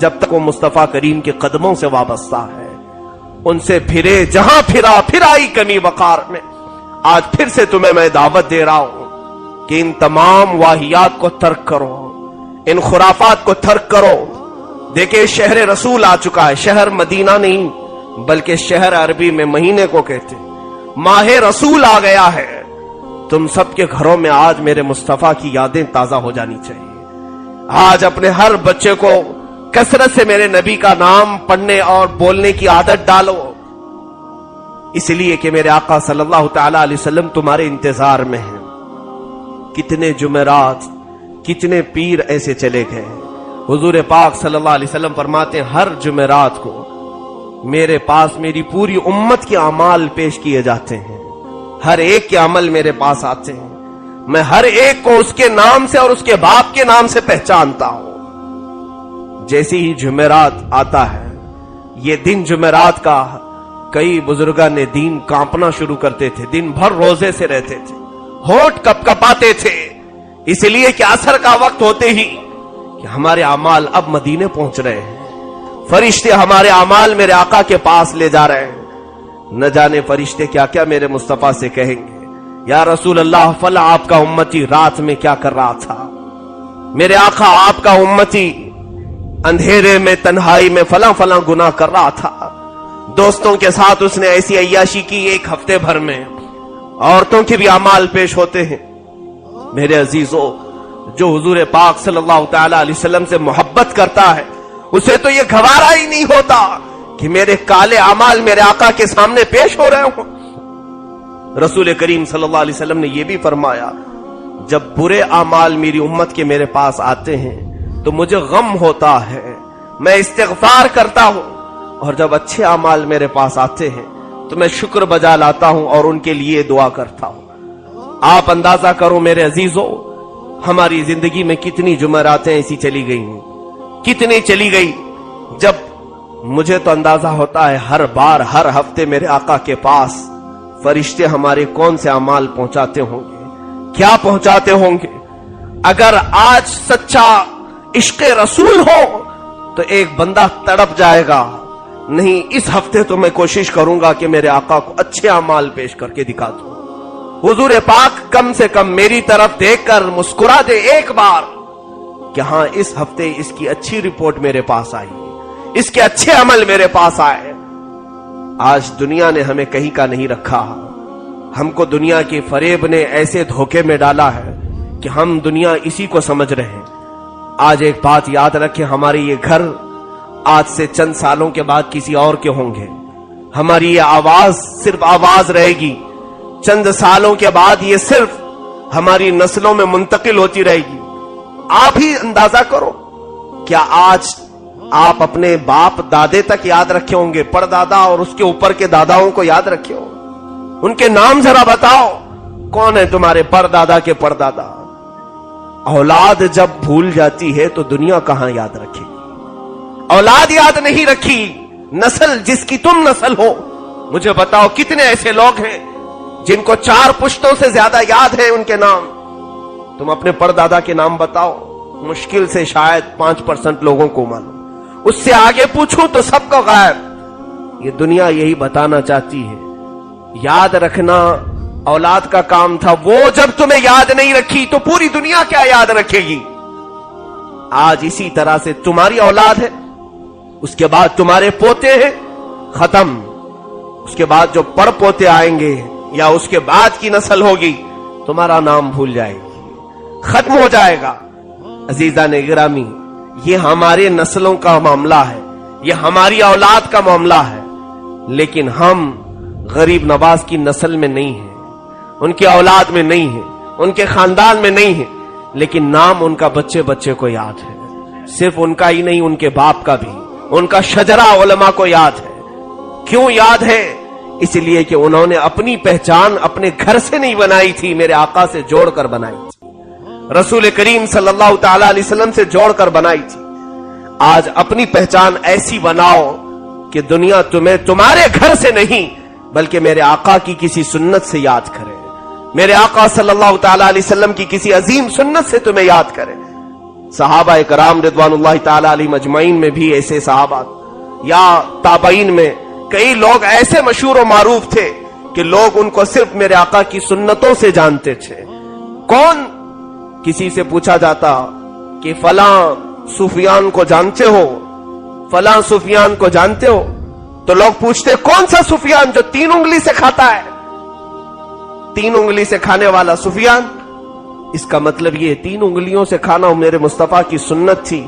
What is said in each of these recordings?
جب تک وہ مصطفیٰ کریم کے قدموں سے وابستہ ہے، ان سے پھرے جہاں پھرا، پھر آئی کمی وقار میں۔ آج پھر سے تمہیں میں دعوت دے رہا ہوں کہ ان تمام واہیات کو ترک کرو، ان خرافات کو ترک کرو۔ دیکھیں شہر رسول آ چکا ہے، شہر مدینہ نہیں بلکہ شہر عربی میں مہینے کو کہتے ہیں، ماہ رسول آ گیا ہے۔ تم سب کے گھروں میں آج میرے مصطفیٰ کی یادیں تازہ ہو جانی چاہیے۔ آج اپنے ہر بچے کو کثرت سے میرے نبی کا نام پڑھنے اور بولنے کی عادت ڈالو، اس لیے کہ میرے آقا صلی اللہ تعالی علیہ وسلم تمہارے انتظار میں ہیں۔ کتنے جمعرات، کتنے پیر ایسے چلے گئے۔ حضور پاک صلی اللہ علیہ وسلم فرماتے ہیں ہر جمعرات کو میرے پاس میری پوری امت کے اعمال پیش کیے جاتے ہیں، ہر ایک کے عمل میرے پاس آتے ہیں، میں ہر ایک کو اس کے نام سے اور اس کے باپ کے نام سے پہچانتا ہوں۔ جیسے ہی جمعرات آتا ہے، یہ دن جمعرات کا، کئی بزرگان نے دین کانپنا شروع کرتے تھے، دن بھر روزے سے رہتے تھے، ہونٹ کپ کپاتے تھے، اس لیے کہ عصر کا وقت ہوتے ہی کہ ہمارے اعمال اب مدینے پہنچ رہے ہیں، فرشتے ہمارے اعمال میرے آقا کے پاس لے جا رہے ہیں۔ نہ جانے فرشتے کیا کیا میرے مصطفیٰ سے کہیں گے، یا رسول اللہ فلاں آپ کا امتی رات میں کیا کر رہا تھا، میرے آقا آپ کا امتی اندھیرے میں تنہائی میں فلاں فلاں گناہ کر رہا تھا، دوستوں کے ساتھ اس نے ایسی عیاشی کی ایک ہفتے بھر میں۔ عورتوں کے بھی اعمال پیش ہوتے ہیں۔ میرے عزیزو، جو حضور پاک صلی اللہ تعالی علیہ وسلم سے محبت کرتا ہے اسے تو یہ گوارا ہی نہیں ہوتا کہ میرے کالے اعمال میرے آقا کے سامنے پیش ہو رہے ہوں۔ رسول کریم صلی اللہ علیہ وسلم نے یہ بھی فرمایا، جب برے اعمال میری امت کے میرے پاس آتے ہیں تو مجھے غم ہوتا ہے، میں استغفار کرتا ہوں، اور جب اچھے اعمال میرے پاس آتے ہیں تو میں شکر بجا لاتا ہوں اور ان کے لیے دعا کرتا ہوں۔ آپ اندازہ کرو میرے عزیزو، ہماری زندگی میں کتنی جمعراتیں ایسی چلی گئی ہیں، کتنی چلی گئی، جب مجھے تو اندازہ ہوتا ہے ہر بار ہر ہفتے میرے آقا کے پاس فرشتے ہمارے کون سے اعمال پہنچاتے ہوں گے، کیا پہنچاتے ہوں گے۔ اگر آج سچا عشق رسول ہو تو ایک بندہ تڑپ جائے گا، نہیں اس ہفتے تو میں کوشش کروں گا کہ میرے آقا کو اچھے اعمال پیش کر کے دکھا دوں۔ حضور پاک کم سے کم میری طرف دیکھ کر مسکرا دے ایک بار کہ ہاں اس ہفتے اس کی اچھی رپورٹ میرے پاس آئی، اس کے اچھے عمل میرے پاس آئے۔ آج دنیا نے ہمیں کہیں کا نہیں رکھا، ہم کو دنیا کی فریب نے ایسے دھوکے میں ڈالا ہے کہ ہم دنیا اسی کو سمجھ رہے ہیں۔ آج ایک بات یاد رکھیں، ہمارے یہ گھر آج سے چند سالوں کے بعد کسی اور کے ہوں گے، ہماری یہ آواز صرف آواز رہے گی، چند سالوں کے بعد یہ صرف ہماری نسلوں میں منتقل ہوتی رہے گی۔ آپ ہی اندازہ کرو، کیا آج آپ اپنے باپ دادے تک یاد رکھے ہوں گے، پردادا اور اس کے اوپر کے داداؤں کو یاد رکھے ہو؟ ان کے نام ذرا بتاؤ، کون ہے تمہارے پردادا کے پردادا؟ اولاد جب بھول جاتی ہے تو دنیا کہاں یاد رکھے گی؟ اولاد یاد نہیں رکھی، نسل جس کی تم نسل ہو، مجھے بتاؤ کتنے ایسے لوگ ہیں جن کو 4 پشتوں سے زیادہ یاد ہے ان کے نام؟ تم اپنے پردادا کے نام بتاؤ، مشکل سے شاید 5% لوگوں کو معلوم، اس سے آگے پوچھوں تو سب کو غائب۔ یہ دنیا یہی بتانا چاہتی ہے، یاد رکھنا اولاد کا کام تھا، وہ جب تمہیں یاد نہیں رکھی تو پوری دنیا کیا یاد رکھے گی؟ آج اسی طرح سے تمہاری اولاد ہے، اس کے بعد تمہارے پوتے ہیں، ختم، اس کے بعد جو پڑ پوتے آئیں گے یا اس کے بعد کی نسل ہوگی، تمہارا نام بھول جائے گی، ختم ہو جائے گا۔ عزیزان گرامی، یہ ہمارے نسلوں کا معاملہ ہے، یہ ہماری اولاد کا معاملہ ہے، لیکن ہم غریب نواز کی نسل میں نہیں ہیں، ان کی اولاد میں نہیں ہیں، ان کے خاندان میں نہیں ہیں، لیکن نام ان کا بچے بچے کو یاد ہے، صرف ان کا ہی نہیں ان کے باپ کا بھی، ان کا شجرہ علماء کو یاد ہے۔ کیوں یاد ہے؟ اس لیے کہ انہوں نے اپنی پہچان اپنے گھر سے نہیں بنائی تھی، میرے آقا سے جوڑ کر بنائی تھی، رسول کریم صلی اللہ تعالی علیہ وسلم سے جوڑ کر بنائی تھی۔ آج اپنی پہچان ایسی بناؤ کہ دنیا تمہیں تمہارے گھر سے نہیں بلکہ میرے آقا کی کسی سنت سے یاد کرے، میرے آقا صلی اللہ تعالی علیہ وسلم کی کسی عظیم سنت سے تمہیں یاد کرے۔ صحابہ کرام رضوانullah تعالی علیہم اجمعین میں بھی ایسے صحابہ یا تابعین میں کئی لوگ ایسے مشہور و معروف تھے کہ لوگ ان کو صرف میرے آقا کی سنتوں سے جانتے تھے. کون؟ کسی سے پوچھا جاتا کہ فلاں سفیان کو جانتے ہو، فلاں سفیان کو جانتے ہو، تو لوگ پوچھتے کون سا سفیان جو 3 انگلی سے کھاتا ہے؟ 3 انگلی سے کھانے والا سفیان. اس کا مطلب یہ 3 انگلیوں سے کھانا میرے مصطفیٰ کی سنت تھی.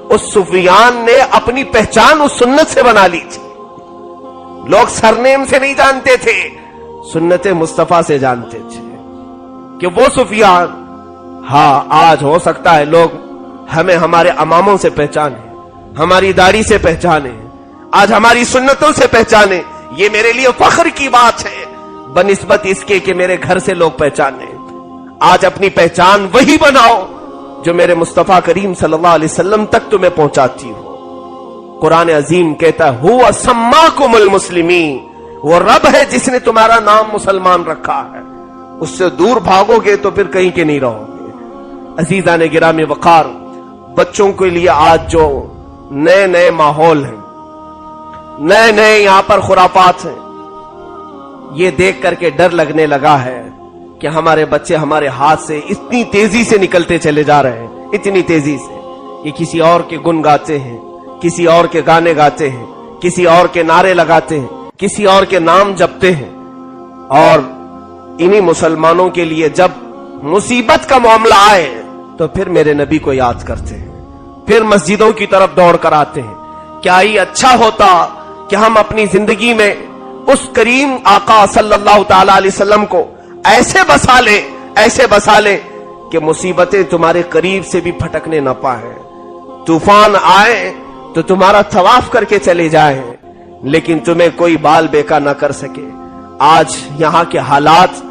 اس سفیان نے اپنی پہچان اس سنت سے بنا لی تھی. لوگ سرنیم سے نہیں جانتے تھے، سنت مصطفیٰ سے جانتے تھے کہ وہ سفیان. ہاں آج ہو سکتا ہے لوگ ہمیں ہمارے اماموں سے پہچانے، ہماری داڑھی سے پہچانے، آج ہماری سنتوں سے پہچانے. یہ میرے لیے فخر کی بات ہے بنسبت اس کے کہ میرے گھر سے لوگ پہچانے. آج اپنی پہچان وہی بناؤ جو میرے مصطفیٰ کریم صلی اللہ علیہ وسلم تک تمہیں پہنچاتی ہو. قرآن عظیم کہتا ہے هو سماکم المسلمین، وہ رب ہے جس نے تمہارا نام مسلمان رکھا ہے. اس سے دور بھاگو گے تو پھر کہیں کے نہیں رہو گے. عزیزان گرامی وقار، بچوں کے لیے آج جو نئے نئے ماحول ہیں، نئے نئے یہاں پر خرافات ہیں، یہ دیکھ کر کے ڈر لگنے لگا ہے کہ ہمارے بچے ہمارے ہاتھ سے اتنی تیزی سے نکلتے چلے جا رہے ہیں، اتنی تیزی سے کہ کسی اور کے گن گاتے ہیں، کسی اور کے گانے گاتے ہیں، کسی اور کے نعرے لگاتے ہیں، کسی اور کے نام جپتے ہیں. اور انہی مسلمانوں کے لیے جب مصیبت کا معاملہ آئے تو پھر میرے نبی کو یاد کرتے ہیں، پھر مسجدوں کی طرف دوڑ کر آتے ہیں. کیا ہی اچھا ہوتا کہ ہم اپنی زندگی میں اس کریم آقا صلی اللہ تعالی علیہ وسلم کو ایسے بسا لیں کہ مصیبتیں تمہارے قریب سے بھی پھٹکنے نہ پائیں. طوفان آئے تو تمہارا طواف کر کے چلے جائیں لیکن تمہیں کوئی بال بیکا نہ کر سکے. آج یہاں کے حالات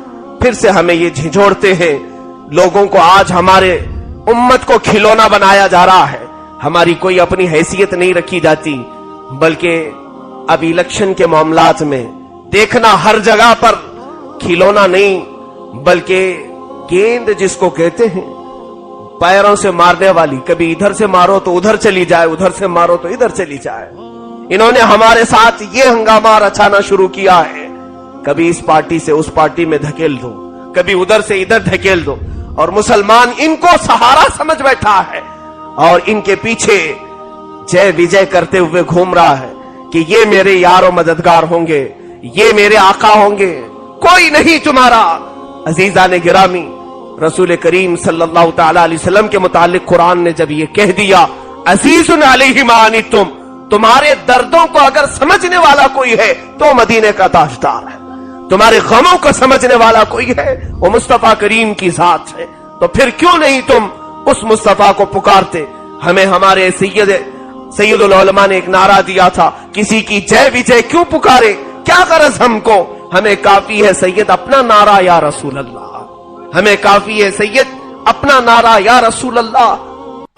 پھر سے ہمیں یہ جھنجھوڑتے ہیں. لوگوں کو آج ہمارے امت کو کھلونا بنایا جا رہا ہے. ہماری کوئی اپنی حیثیت نہیں رکھی جاتی، بلکہ اب الیکشن کے معاملات میں دیکھنا ہر جگہ پر کھلونا نہیں بلکہ گیند جس کو کہتے ہیں پیروں سے مارنے والی، کبھی ادھر سے مارو تو ادھر چلی جائے، ادھر سے مارو تو ادھر چلی جائے. انہوں نے ہمارے ساتھ یہ ہنگامہ رچانا شروع کیا ہے، کبھی اس پارٹی سے اس پارٹی میں دھکیل دو، کبھی ادھر سے ادھر دھکیل دو. اور مسلمان ان کو سہارا سمجھ بیٹھا ہے اور ان کے پیچھے جے وجے کرتے ہوئے گھوم رہا ہے کہ یہ میرے یار و مددگار ہوں گے، یہ میرے آقا ہوں گے. کوئی نہیں تمہارا. عزیزان گرامی، رسول کریم صلی اللہ تعالی علیہ وسلم کے متعلق قرآن نے جب یہ کہہ دیا عزیز علیہ ما عنتم، تمہارے دردوں کو اگر سمجھنے والا کوئی ہے تو مدینے کا تاجدار ہے. تمہارے غموں کو سمجھنے والا کوئی ہے وہ مصطفیٰ کریم کی ذات ہے. تو پھر کیوں نہیں تم اس مصطفیٰ کو پکارتے؟ ہمیں ہمارے سید العلماء نے ایک نعرہ دیا تھا، کسی کی جے وجے کیوں پکارے، کیا غرض ہم کو، ہمیں کافی ہے سید اپنا نعرہ یا رسول اللہ، ہمیں کافی ہے سید اپنا نعرہ یا رسول اللہ.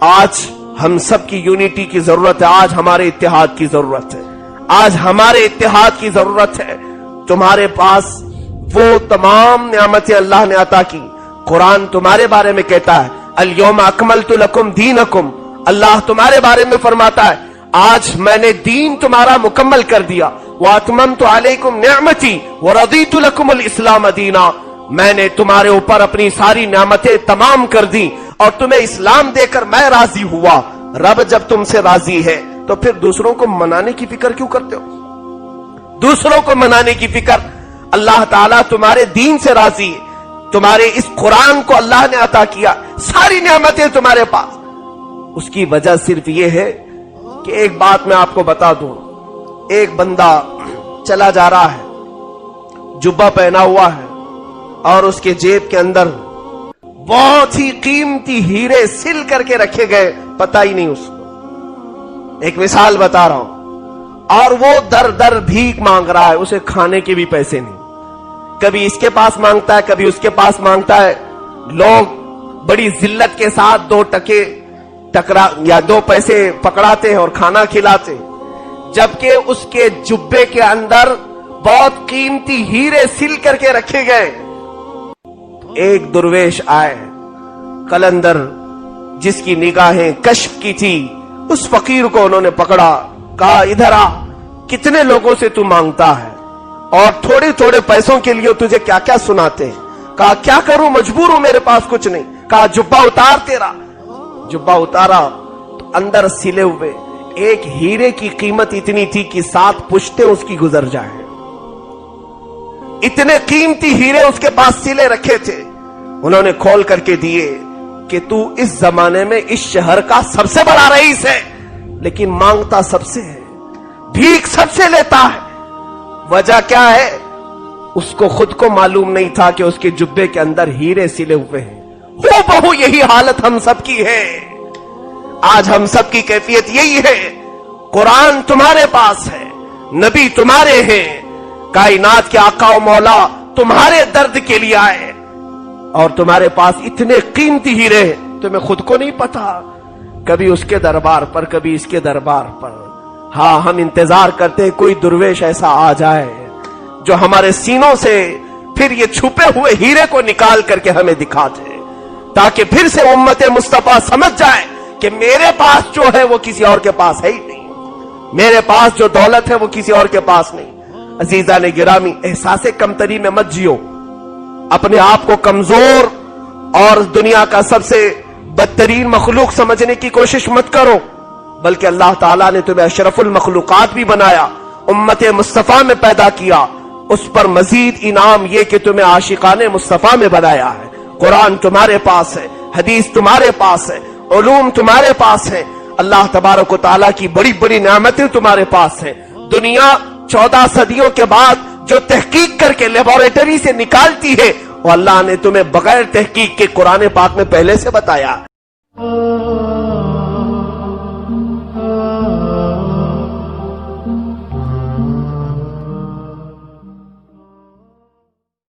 آج ہم سب کی یونٹی کی ضرورت ہے، آج ہمارے اتحاد کی ضرورت ہے، آج ہمارے اتحاد کی ضرورت ہے. تمہارے پاس وہ تمام نعمتیں اللہ نے عطا کی. قرآن تمہارے بارے میں کہتا ہے الیوم اکملت لکم دینکم، اللہ تمہارے بارے میں فرماتا ہے آج میں نے دین تمہارا مکمل کر دیا. واتممت علیکم نعمتی ورضیت لکم الاسلام دینا، میں نے تمہارے اوپر اپنی ساری نعمتیں تمام کر دی اور تمہیں اسلام دے کر میں راضی ہوا. رب جب تم سے راضی ہے تو پھر دوسروں کو منانے کی فکر کیوں کرتے ہو؟ دوسروں کو منانے کی فکر. اللہ تعالیٰ تمہارے دین سے راضی ہے، تمہارے اس قرآن کو اللہ نے عطا کیا، ساری نعمتیں تمہارے پاس. اس کی وجہ صرف یہ ہے کہ ایک بات میں آپ کو بتا دوں، ایک بندہ چلا جا رہا ہے، جبہ پہنا ہوا ہے اور اس کے جیب کے اندر بہت ہی قیمتی ہیرے سل کر کے رکھے گئے، پتہ ہی نہیں اس کو. ایک مثال بتا رہا ہوں. اور وہ در در بھیک مانگ رہا ہے، اسے کھانے کے بھی پیسے نہیں، کبھی اس کے پاس مانگتا ہے کبھی اس کے پاس مانگتا ہے. لوگ بڑی ذلت کے ساتھ 2 ٹکے یا 2 پیسے پکڑاتے ہیں اور کھانا کھلاتے، جبکہ اس کے جبے کے اندر بہت قیمتی ہیرے سل کر کے رکھے گئے. ایک درویش آئے، قلندر جس کی نگاہیں کشف کی تھی، اس فقیر کو انہوں نے پکڑا، کہا ادھر آ، کتنے لوگوں سے تو مانگتا ہے اور تھوڑے تھوڑے پیسوں کے لیے تجھے کیا کیا سناتے ہیں؟ کہا کیا کروں، مجبور ہوں، میرے پاس کچھ نہیں۔ کہا جبہ اتار تیرا۔ جبہ اتارا تو اندر سلے ہوئے ایک ہیرے کی قیمت اتنی تھی کہ 7 پشتے اس کی گزر جائیں، اتنے قیمتی ہیرے اس کے پاس سلے رکھے تھے۔ انہوں نے کھول کر کے دیے کہ تو اس زمانے میں اس شہر کا سب سے بڑا رئیس ہے، لیکن مانگتا سب سے ہے، بھیک سب سے لیتا ہے۔ وجہ کیا ہے؟ اس کو خود کو معلوم نہیں تھا کہ اس کے جبے کے اندر ہیرے سلے ہوئے ہیں۔ ہو بہو یہی حالت ہم سب کی ہے، آج ہم سب کی کیفیت یہی ہے۔ قرآن تمہارے پاس ہے، نبی تمہارے ہیں، کائنات کے آقا و مولا تمہارے درد کے لیے آئے، اور تمہارے پاس اتنے قیمتی ہیرے تمہیں خود کو نہیں پتا۔ کبھی اس کے دربار پر، کبھی اس کے دربار پر۔ ہاں ہم انتظار کرتے کوئی درویش ایسا آ جائے جو ہمارے سینوں سے پھر یہ چھپے ہوئے ہیرے کو نکال کر کے ہمیں دکھا دے، تاکہ پھر سے امت مصطفیٰ سمجھ جائے کہ میرے پاس جو ہے وہ کسی اور کے پاس ہے ہی نہیں، میرے پاس جو دولت ہے وہ کسی اور کے پاس نہیں۔ عزیزان گرامی، احساس کمتری میں مت جیو، اپنے آپ کو کمزور اور دنیا کا سب سے بدترین مخلوق سمجھنے کی کوشش مت کرو، بلکہ اللہ تعالیٰ نے تمہیں اشرف المخلوقات بھی بنایا، امت مصطفیٰ میں پیدا کیا، اس پر مزید انعام یہ کہ تمہیں عاشقان مصطفیٰ میں بنایا ہے۔ قرآن تمہارے پاس ہے، حدیث تمہارے پاس ہے، علوم تمہارے پاس ہے، اللہ تبارک و تعالیٰ کی بڑی بڑی نعمتیں تمہارے پاس ہیں۔ دنیا 14 صدیوں کے بعد جو تحقیق کر کے لیبارٹری سے نکالتی ہے، وہ اللہ نے تمہیں بغیر تحقیق کے قرآن پاک میں پہلے سے بتایا۔